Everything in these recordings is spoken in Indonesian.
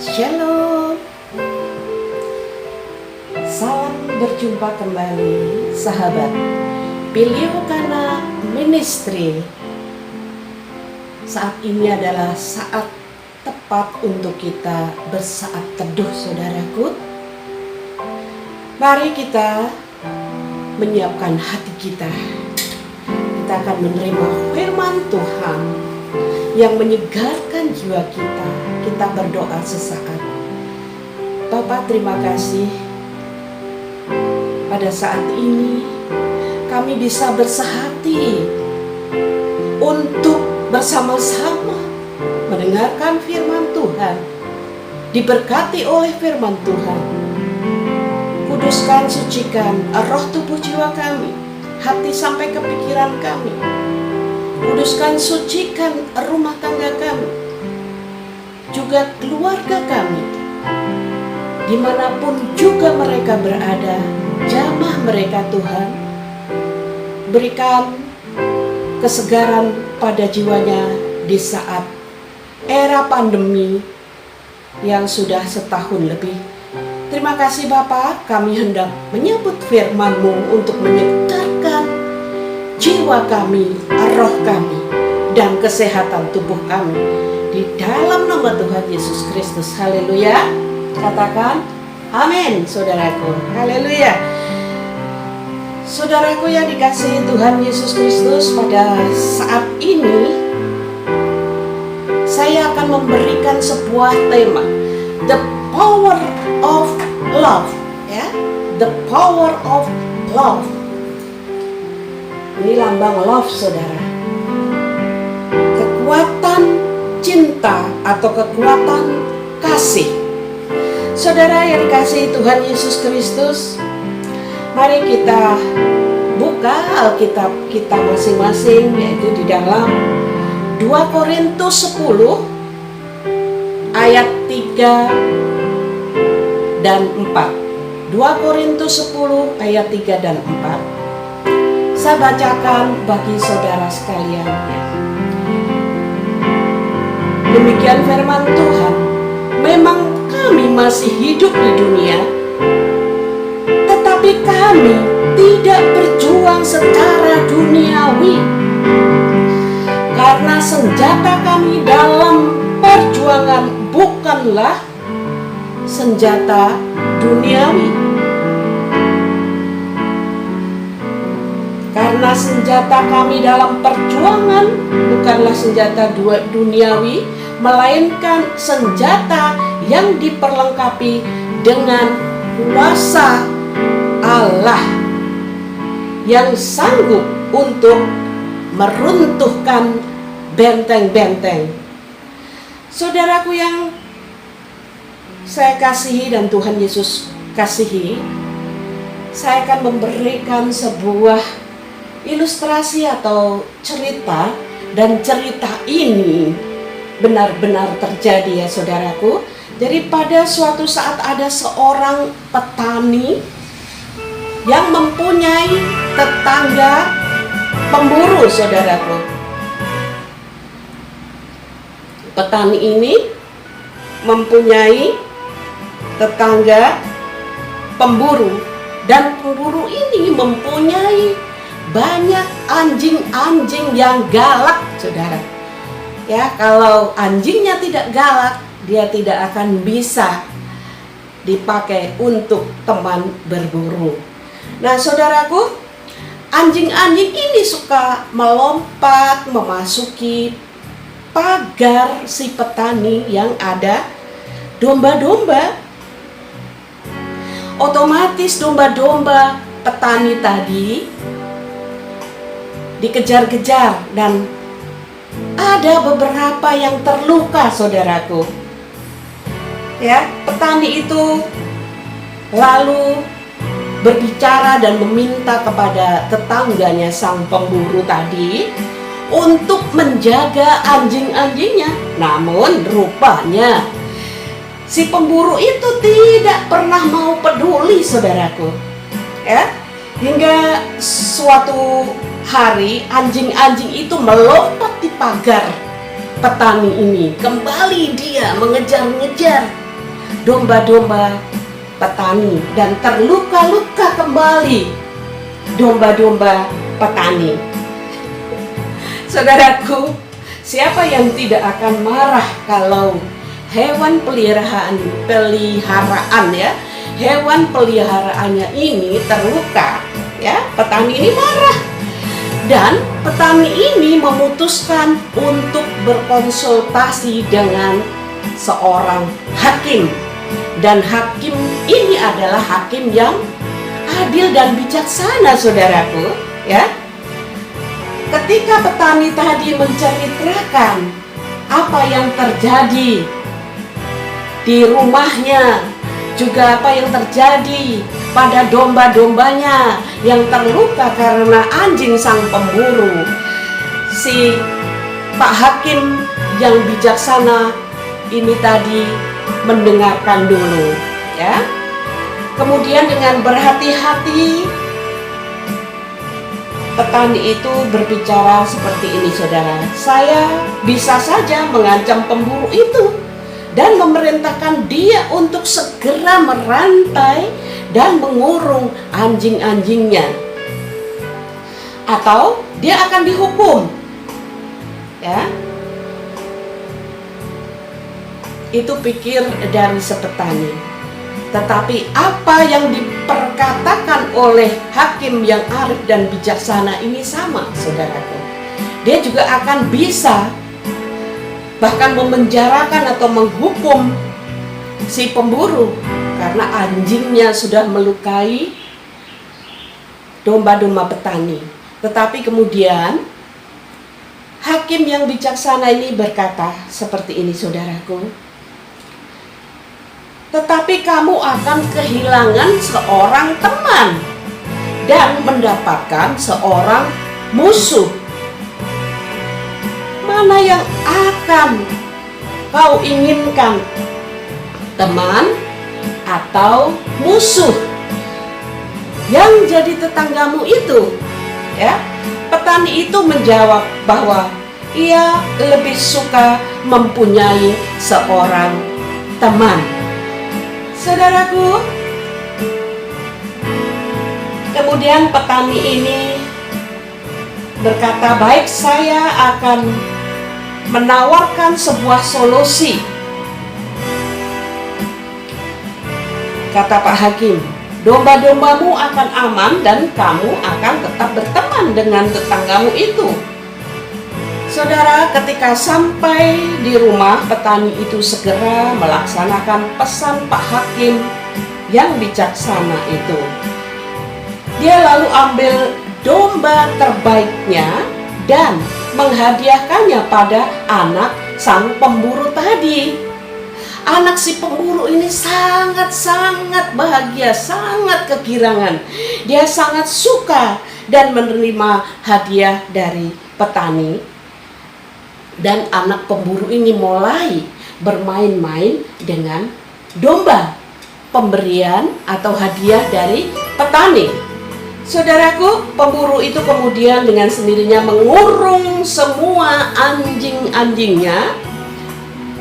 Shalom. Salam berjumpa kembali sahabat Piliukana Ministry. Saat ini adalah saat tepat untuk kita bersaat teduh, saudaraku. Mari kita menyiapkan hati kita. Kita akan menerima firman Tuhan yang menyegarkan jiwa kita. Kita berdoa sesaat. Bapa, terima kasih pada saat ini kami bisa bersehati untuk bersama-sama mendengarkan firman Tuhan, diberkati oleh firman Tuhan. Kuduskan, sucikan roh tubuh jiwa kami, hati sampai ke pikiran kami. Kuduskan, sucikan rumah tangga kami, juga keluarga kami, dimanapun juga mereka berada. Jamah mereka Tuhan, berikan kesegaran pada jiwanya di saat era pandemi yang sudah setahun lebih. Terima kasih Bapa, kami hendak menyambut firman-Mu untuk menyegarkan jiwa kami, roh kami, dan kesehatan tubuh kami. Di dalam nama Tuhan Yesus Kristus, haleluya. Katakan amin, saudaraku, haleluya. Saudaraku yang dikasihi Tuhan Yesus Kristus, pada saat ini saya akan memberikan sebuah tema, The Power of Love, ya, The Power of Love. Ini lambang love, saudara. Kekuatan cinta atau kekuatan kasih. Saudara yang dikasihi Tuhan Yesus Kristus, mari kita buka Alkitab kita masing-masing, yaitu di dalam 2 Korintus 10 ayat 3 dan 4. 2 Korintus 10 ayat 3 dan 4. Saya bacakan bagi saudara sekalian. Demikian firman Tuhan. Memang kami masih hidup di dunia, tetapi kami tidak berjuang secara duniawi. Karena senjata kami dalam perjuangan bukanlah senjata duniawi. Karena senjata kami dalam perjuangan bukanlah senjata duniawi, melainkan senjata yang diperlengkapi dengan kuasa Allah yang sanggup untuk meruntuhkan benteng-benteng. Saudaraku yang saya kasihi dan Tuhan Yesus kasihi, saya akan memberikan sebuah ilustrasi atau cerita, dan cerita ini benar-benar terjadi ya saudaraku. Jadi pada suatu saat ada seorang petani yang mempunyai tetangga pemburu, saudaraku. Petani ini mempunyai tetangga pemburu, dan pemburu ini mempunyai banyak anjing-anjing yang galak, saudara. Ya, kalau anjingnya tidak galak, dia tidak akan bisa dipakai untuk teman berburu. Nah, saudaraku, anjing-anjing ini suka melompat memasuki pagar si petani yang ada domba-domba. Otomatis domba-domba petani tadi dikejar-kejar, dan ada beberapa yang terluka, saudaraku. Ya, petani itu lalu berbicara dan meminta kepada tetangganya sang pemburu tadi untuk menjaga anjing-anjingnya. Namun rupanya si pemburu itu tidak pernah mau peduli, saudaraku. Ya, hingga suatu hari anjing-anjing itu melompat di pagar petani ini. Kembali dia mengejar-ngejar domba-domba petani dan terluka-luka kembali domba-domba petani. Saudaraku, siapa yang tidak akan marah kalau hewan peliharaan ya, hewan peliharaannya ini terluka ya, petani ini marah. Dan petani ini memutuskan untuk berkonsultasi dengan seorang hakim. Dan hakim ini adalah hakim yang adil dan bijaksana, saudaraku, ya. Ketika petani tadi menceritakan apa yang terjadi di rumahnya, juga apa yang terjadi pada domba-dombanya yang terluka karena anjing sang pemburu, si Pak Hakim yang bijaksana ini tadi mendengarkan dulu, ya. Kemudian dengan berhati-hati petani itu berbicara seperti ini, saudara. Saya bisa saja mengancam pemburu itu dan memerintahkan dia untuk segera merantai dan mengurung anjing-anjingnya, atau dia akan dihukum, ya. Itu pikir dari sepetani. Tetapi apa yang diperkatakan oleh hakim yang arif dan bijaksana ini sama, saudaraku. Dia juga akan bisa bahkan memenjarakan atau menghukum si pemburu karena anjingnya sudah melukai domba-domba petani. Tetapi kemudian hakim yang bijaksana ini berkata seperti ini, saudaraku. Tetapi kamu akan kehilangan seorang teman dan mendapatkan seorang musuh. Mana yang akan kau inginkan, teman atau musuh? Yang jadi tetanggamu itu, ya. Petani itu menjawab bahwa ia lebih suka mempunyai seorang teman. Saudaraku, kemudian petani ini berkata, baik, saya akan menawarkan sebuah solusi. Kata Pak Hakim, domba-dombamu akan aman dan kamu akan tetap berteman dengan tetanggamu itu. Saudara, ketika sampai di rumah, petani itu segera melaksanakan pesan Pak Hakim yang bijaksana itu. Dia lalu ambil domba terbaiknya dan menghadiahkannya pada anak sang pemburu tadi. Anak si pemburu ini sangat-sangat bahagia, sangat kegirangan. Dia sangat suka dan menerima hadiah dari petani. Dan anak pemburu ini mulai bermain-main dengan domba, pemberian atau hadiah dari petani. Saudaraku, pemburu itu kemudian dengan sendirinya mengurung semua anjing-anjingnya.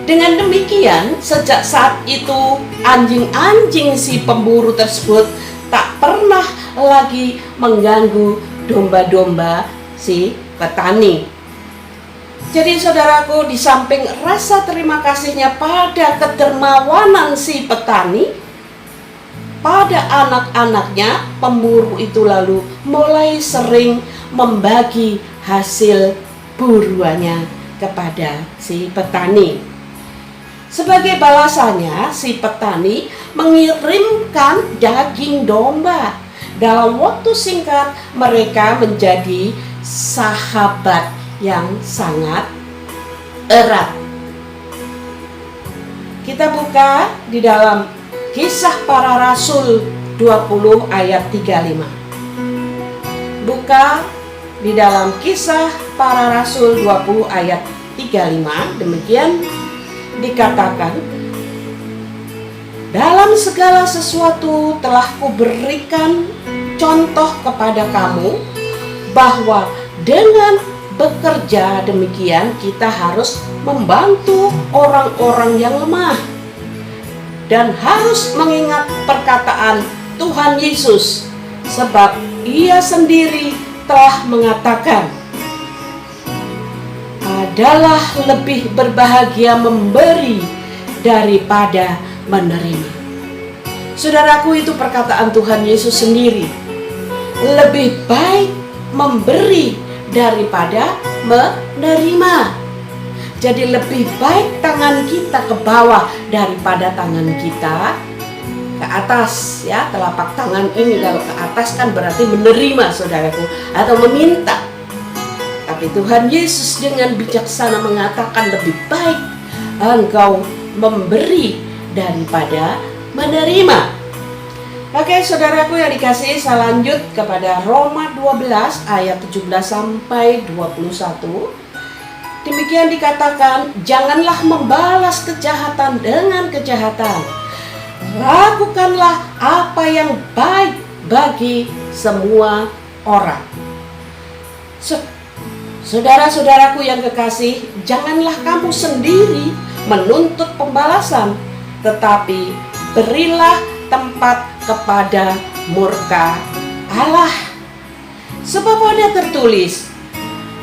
Dengan demikian, sejak saat itu anjing-anjing si pemburu tersebut tak pernah lagi mengganggu domba-domba si petani. Jadi saudaraku, di samping rasa terima kasihnya pada kedermawanan si petani, pada anak-anaknya, pemburu itu lalu mulai sering membagi hasil buruannya kepada si petani. Sebagai balasannya, si petani mengirimkan daging domba. Dalam waktu singkat, mereka menjadi sahabat yang sangat erat. Kita buka di dalam Kisah Para Rasul 20 ayat 35. Buka di dalam Kisah Para Rasul 20 ayat 35. Demikian dikatakan, dalam segala sesuatu telah kuberikan contoh kepada kamu, bahwa dengan bekerja demikian kita harus membantu orang-orang yang lemah. dan harus mengingat perkataan Tuhan Yesus, sebab Ia sendiri telah mengatakan, adalah lebih berbahagia memberi daripada menerima. Saudaraku, itu perkataan Tuhan Yesus sendiri. Lebih baik memberi daripada menerima. Jadi lebih baik tangan kita ke bawah daripada tangan kita ke atas, ya. Telapak tangan ini kalau ke atas kan berarti menerima, saudaraku, atau meminta. Tapi Tuhan Yesus dengan bijaksana mengatakan lebih baik engkau memberi daripada menerima. Oke, saudaraku yang dikasihi, saya lanjut kepada Roma 12 ayat 17 sampai 21. Demikian dikatakan, janganlah membalas kejahatan dengan kejahatan. Lakukanlah apa yang baik bagi semua orang. Saudara-saudaraku yang kekasih, janganlah kamu sendiri menuntut pembalasan, tetapi berilah tempat kepada murka Allah. Sebab ada tertulis,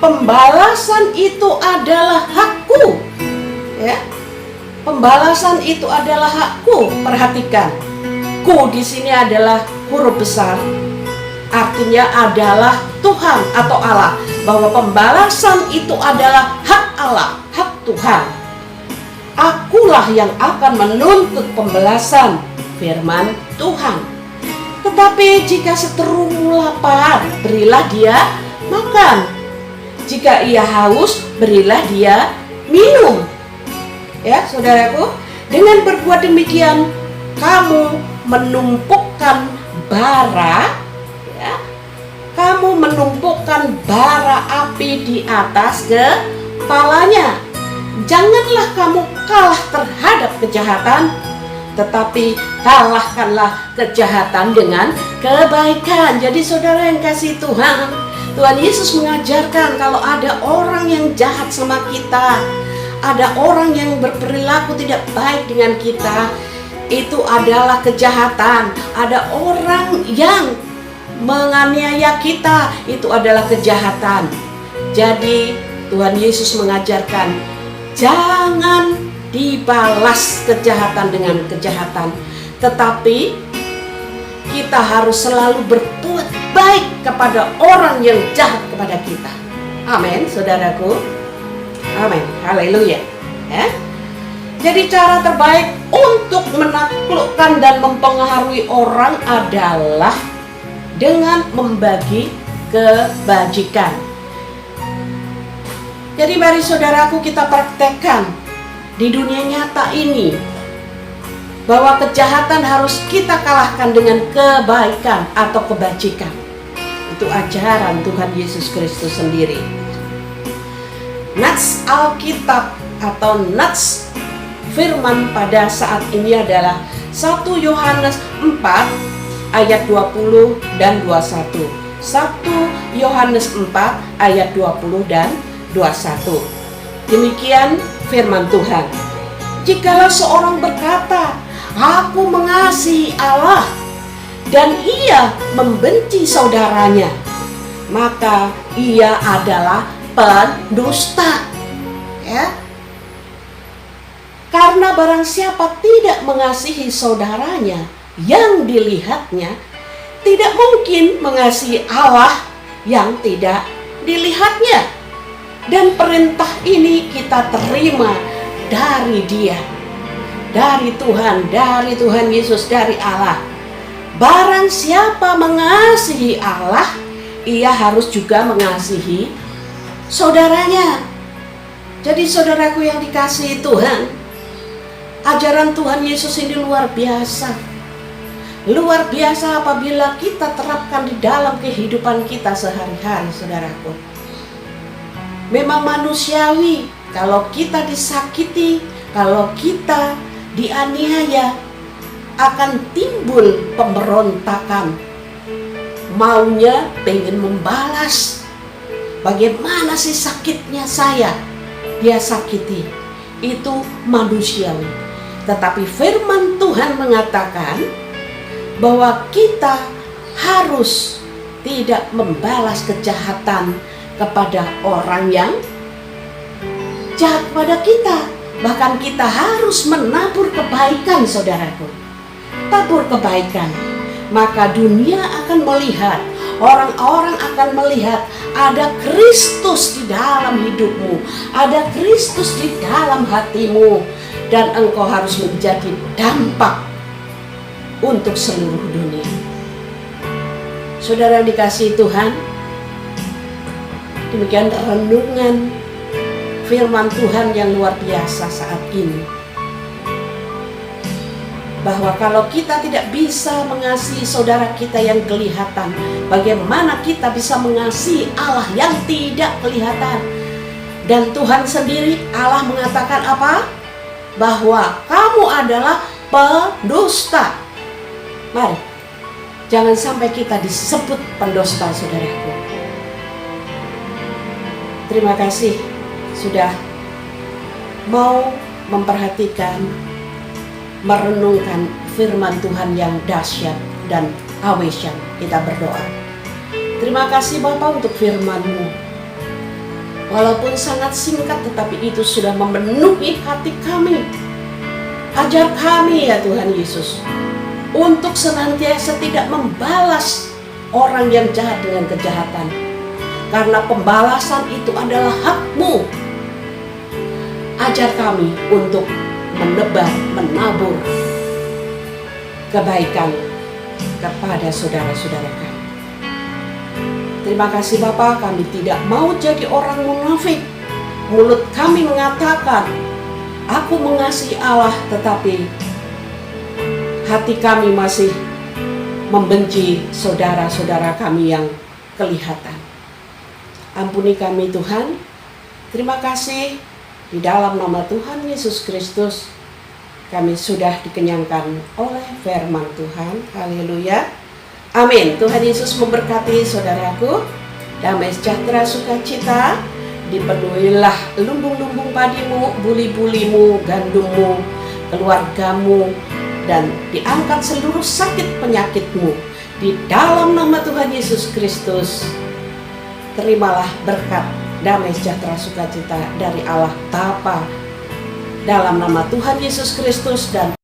pembalasan itu adalah hakku. Ya, pembalasan itu adalah hakku. Perhatikan, ku di sini adalah huruf besar, artinya adalah Tuhan atau Allah, bahwa pembalasan itu adalah hak Allah, hak Tuhan. Akulah yang akan menuntut pembalasan, firman Tuhan. Tetapi jika seterumu lapar, berilah dia makan. Jika ia haus, berilah dia minum. Ya, saudaraku, dengan berbuat demikian, kamu menumpukan bara, ya, kamu menumpukan bara api di atas kepalanya. Janganlah kamu kalah terhadap kejahatan, tetapi kalahkanlah kejahatan dengan kebaikan. Jadi saudara yang kasih Tuhan, Tuhan Yesus mengajarkan kalau ada orang yang jahat sama kita, ada orang yang berperilaku tidak baik dengan kita, itu adalah kejahatan. Ada orang yang menganiaya kita, itu adalah kejahatan. Jadi Tuhan Yesus mengajarkan, jangan dibalas kejahatan dengan kejahatan, tetapi kita harus selalu berbuat baik kepada orang yang jahat kepada kita. Amin, saudaraku. Amin, haleluya. Ya. Jadi cara terbaik untuk menaklukkan dan mempengaruhi orang adalah dengan membagi kebajikan. Jadi mari saudaraku kita praktekkan di dunia nyata ini, bahwa kejahatan harus kita kalahkan dengan kebaikan atau kebajikan. Itu ajaran Tuhan Yesus Kristus sendiri. Nats Alkitab atau nats firman pada saat ini adalah 1 Yohanes 4 ayat 20 dan 21. 1 Yohanes 4 ayat 20 dan 21. Demikian firman Tuhan. Jikalau seorang berkata, aku mengasihi Allah, dan ia membenci saudaranya, maka ia adalah pendusta. Ya. Karena barang siapa tidak mengasihi saudaranya yang dilihatnya, tidak mungkin mengasihi Allah yang tidak dilihatnya. Dan perintah ini kita terima dari Dia, dari Tuhan Yesus, dari Allah. Barang siapa mengasihi Allah, ia harus juga mengasihi saudaranya. Jadi saudaraku yang dikasihi Tuhan, ajaran Tuhan Yesus ini luar biasa. Luar biasa apabila kita terapkan di dalam kehidupan kita sehari-hari, saudaraku. Memang manusiawi kalau kita disakiti, kalau kita dianiaya, akan timbul pemberontakan. Maunya pengen membalas. Bagaimana sih sakitnya saya? Dia sakiti. Itu manusiawi. Tetapi firman Tuhan mengatakan bahwa kita harus tidak membalas kejahatan kepada orang yang jahat pada kita. Bahkan kita harus menabur kebaikan, saudaraku. Tabur kebaikan. Maka dunia akan melihat, orang-orang akan melihat ada Kristus di dalam hidupmu, ada Kristus di dalam hatimu, dan engkau harus menjadi dampak untuk seluruh dunia. Saudara dikasihi Tuhan, demikian renungan firman Tuhan yang luar biasa saat ini. Bahwa kalau kita tidak bisa mengasihi saudara kita yang kelihatan, bagaimana kita bisa mengasihi Allah yang tidak kelihatan? Dan Tuhan sendiri, Allah mengatakan apa? Bahwa kamu adalah pendusta. Mari, jangan sampai kita disebut pendusta, saudaraku. Terima kasih sudah mau memperhatikan, merenungkan firman Tuhan yang dahsyat dan awesyat. Kita berdoa. Terima kasih Bapa untuk firman-Mu. Walaupun sangat singkat, tetapi itu sudah memenuhi hati kami. Ajar kami ya Tuhan Yesus, untuk senantiasa tidak membalas orang yang jahat dengan kejahatan. Karena pembalasan itu adalah hak-Mu. Ajar kami untuk menebar, menabur kebaikan kepada saudara-saudara kami. Terima kasih Bapa, kami tidak mau jadi orang munafik. Mulut kami mengatakan, aku mengasihi Allah, tetapi hati kami masih membenci saudara-saudara kami yang kelihatan. Ampuni kami Tuhan. Terima kasih. Di dalam nama Tuhan Yesus Kristus, kami sudah dikenyangkan oleh firman Tuhan. Haleluya. Amin. Tuhan Yesus memberkati saudaraku. Damai sejahtera sukacita. Dipenuhilah lumbung-lumbung padimu, buli-bulimu, gandummu, keluargamu, dan diangkat seluruh sakit penyakitmu. Di dalam nama Tuhan Yesus Kristus, terimalah berkat, damai sejahtera sukacita dari Allah Bapa dalam nama Tuhan Yesus Kristus dan